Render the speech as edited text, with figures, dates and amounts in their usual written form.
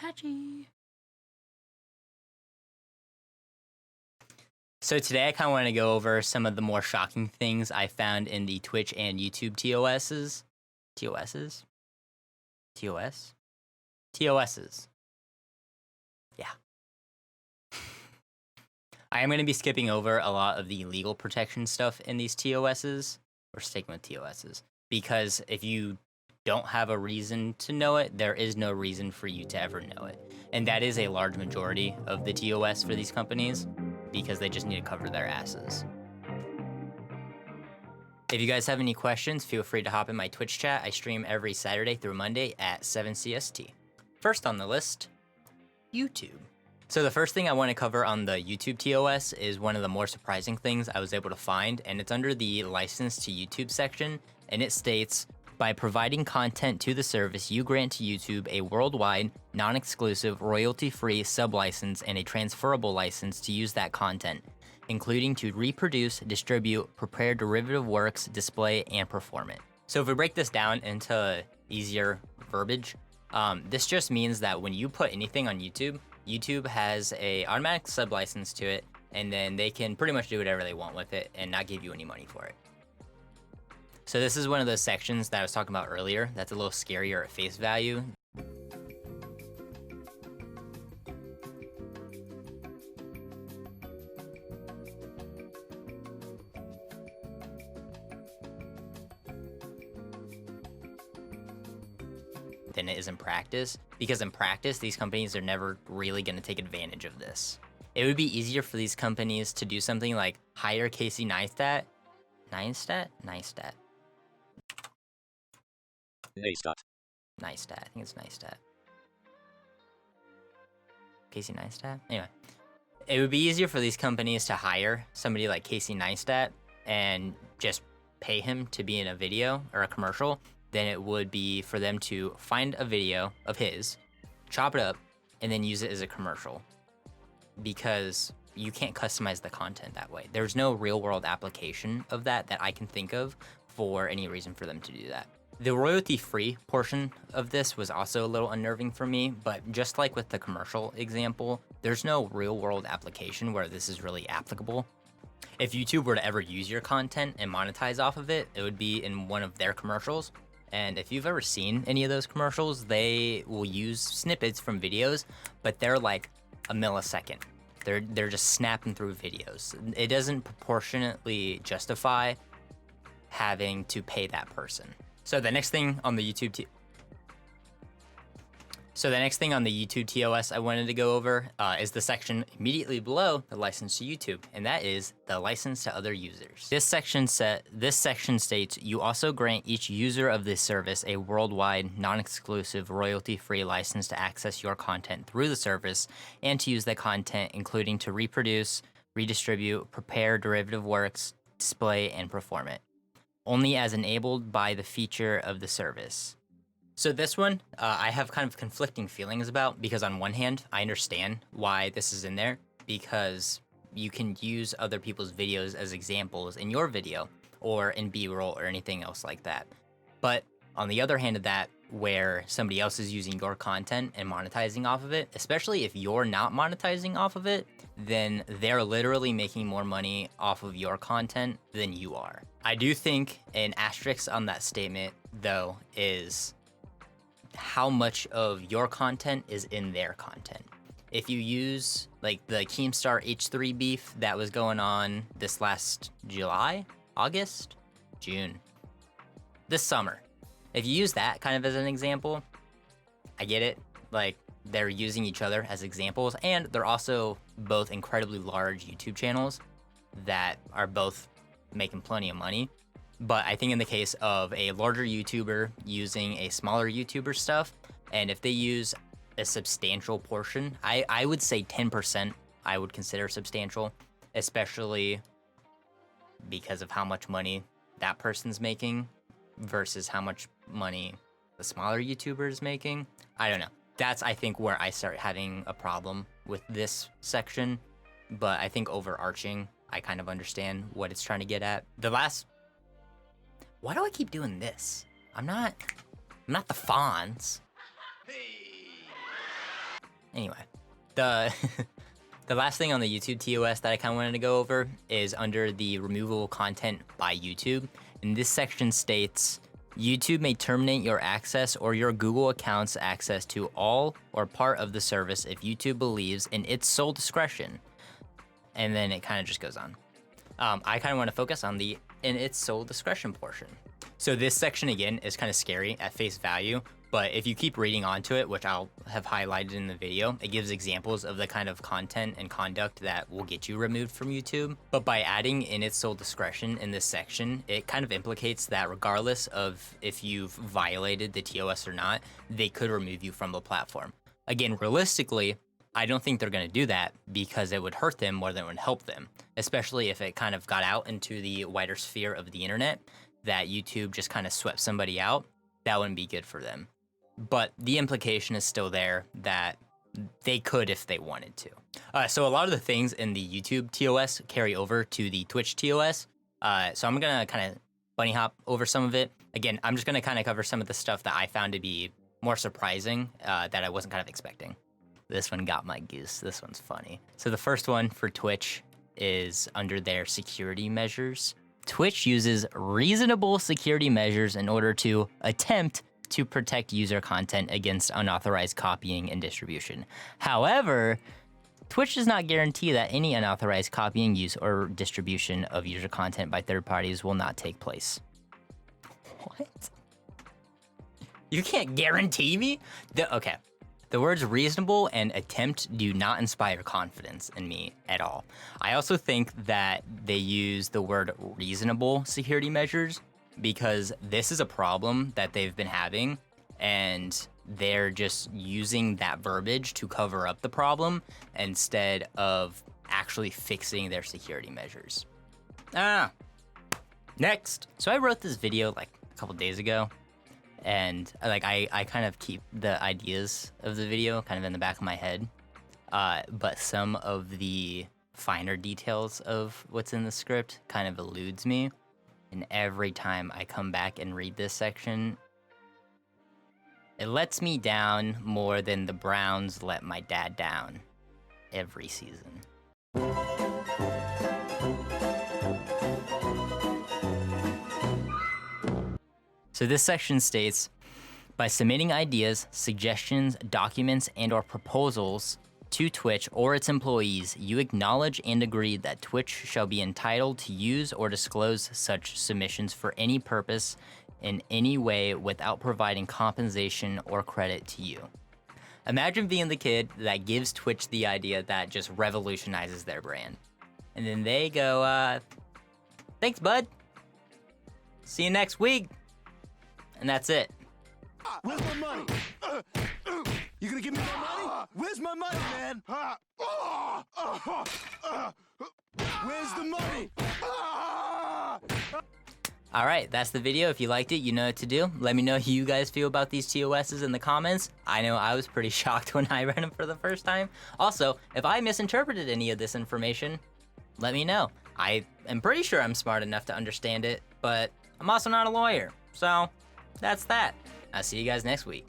Patchy. So today I kind of want to go over some of the more shocking things I found in the Twitch and YouTube TOSs. TOSs? TOS? TOSs. Yeah. I am going to be skipping over a lot of the legal protection stuff in these TOSs. We're sticking with TOSs. Because if you don't have a reason to know it, there is no reason for you to ever know it. And that is a large majority of the TOS for these companies, because they just need to cover their asses. If you guys have any questions, feel free to hop in my Twitch chat. I stream every Saturday through Monday at 7 CST. First on the list, YouTube. So the first thing I want to cover on the YouTube TOS is one of the more surprising things I was able to find, and it's under the license to YouTube section, and it states, by providing content to the service, you grant to YouTube a worldwide, non-exclusive, royalty-free sub-license and a transferable license to use that content, including to reproduce, distribute, prepare derivative works, display, and perform it. So if we break this down into easier verbiage, this just means that when you put anything on YouTube, YouTube has a automatic sub-license to it, and then they can pretty much do whatever they want with it and not give you any money for it. So this is one of those sections that I was talking about earlier that's a little scarier at face value. Than it is in practice, because in practice, these companies are never really going to take advantage of this. It would be easier for these companies to do something like hire Casey Neistat. Neistat? Neistat. Neistat. Neistat. I think it's Neistat. Casey Neistat? Anyway. It would be easier for these companies to hire somebody like Casey Neistat and just pay him to be in a video or a commercial than it would be for them to find a video of his, chop it up, and then use it as a commercial. Because you can't customize the content that way. There's no real-world application of that I can think of for any reason for them to do that. The royalty-free portion of this was also a little unnerving for me, but just like with the commercial example, there's no real-world application where this is really applicable. If YouTube were to ever use your content and monetize off of it, it would be in one of their commercials. And if you've ever seen any of those commercials, they will use snippets from videos, but they're like a millisecond. They're just snapping through videos. It doesn't proportionately justify having to pay that person. So the next thing on the YouTube TOS I wanted to go over is the section immediately below the license to YouTube, and that is the license to other users. This section states, you also grant each user of this service a worldwide, non-exclusive, royalty-free license to access your content through the service and to use that content, including to reproduce, redistribute, prepare derivative works, display, and perform it, only as enabled by the feature of the service. So this one, I have kind of conflicting feelings about, because on one hand, I understand why this is in there, because you can use other people's videos as examples in your video, or in B-roll, or anything else like that. But on the other hand of that, where somebody else is using your content and monetizing off of it, especially if you're not monetizing off of it, then they're literally making more money off of your content than you are. I do think an asterisk on that statement, though, is how much of your content is in their content. If you use like the Keemstar H3 beef that was going on this last July, August, June, this summer, if you use that kind of as an example, I get it. Like, they're using each other as examples, and they're also both incredibly large YouTube channels that are both making plenty of money. But I think in the case of a larger YouTuber using a smaller YouTuber stuff, and if they use a substantial portion, I would say 10% I would consider substantial, especially because of how much money that person's making versus how much money the smaller YouTuber is making. I don't know. That's, I think, where I start having a problem with this section. But I think overarching, I kind of understand what it's trying to get at. Why do I keep doing this? I'm not the Fonz. Anyway, the the last thing on the YouTube TOS that I kind of wanted to go over is under the removable content by YouTube. And this section states, YouTube may terminate your access or your Google account's access to all or part of the service if YouTube believes in its sole discretion. And then it kind of just goes on. I kind of want to focus on the in its sole discretion portion. So this section again is kind of scary at face value, but if you keep reading onto it, which I'll have highlighted in the video, it gives examples of the kind of content and conduct that will get you removed from YouTube. But by adding in its sole discretion in this section, it kind of implicates that regardless of if you've violated the TOS or not, they could remove you from the platform. Again, realistically, I don't think they're going to do that because it would hurt them more than it would help them, especially if it kind of got out into the wider sphere of the internet, that YouTube just kind of swept somebody out. That wouldn't be good for them. But the implication is still there that they could if they wanted to. So a lot of the things in the YouTube TOS carry over to the Twitch TOS. So I'm going to kind of bunny hop over some of it. Again, I'm just going to kind of cover some of the stuff that I found to be more surprising that I wasn't kind of expecting. This one got my goose. This one's funny. So the first one for Twitch is under their security measures. Twitch uses reasonable security measures in order to attempt to protect user content against unauthorized copying and distribution. However, Twitch does not guarantee that any unauthorized copying, use, or distribution of user content by third parties will not take place. What? You can't guarantee me? Okay. The words reasonable and attempt do not inspire confidence in me at all. I also think that they use the word reasonable security measures because this is a problem that they've been having, and they're just using that verbiage to cover up the problem instead of actually fixing their security measures. Next. So I wrote this video like a couple days ago, and like I kind of keep the ideas of the video kind of in the back of my head, but some of the finer details of what's in the script kind of eludes me. And every time I come back and read this section, it lets me down more than the Browns let my dad down every season. So this section states, by submitting ideas, suggestions, documents, and/or proposals to Twitch or its employees, you acknowledge and agree that Twitch shall be entitled to use or disclose such submissions for any purpose in any way without providing compensation or credit to you. Imagine being the kid that gives Twitch the idea that just revolutionizes their brand. And then they go, thanks, bud. See you next week. And that's it. Where's my money? You gonna give me my money? Where's my money, man? Where's the money? All right, that's the video. If you liked it, you know what to do. Let me know how you guys feel about these TOSs in the comments. I know I was pretty shocked when I read them for the first time. Also, if I misinterpreted any of this information, let me know. I am pretty sure I'm smart enough to understand it, but I'm also not a lawyer. So that's that. I'll see you guys next week.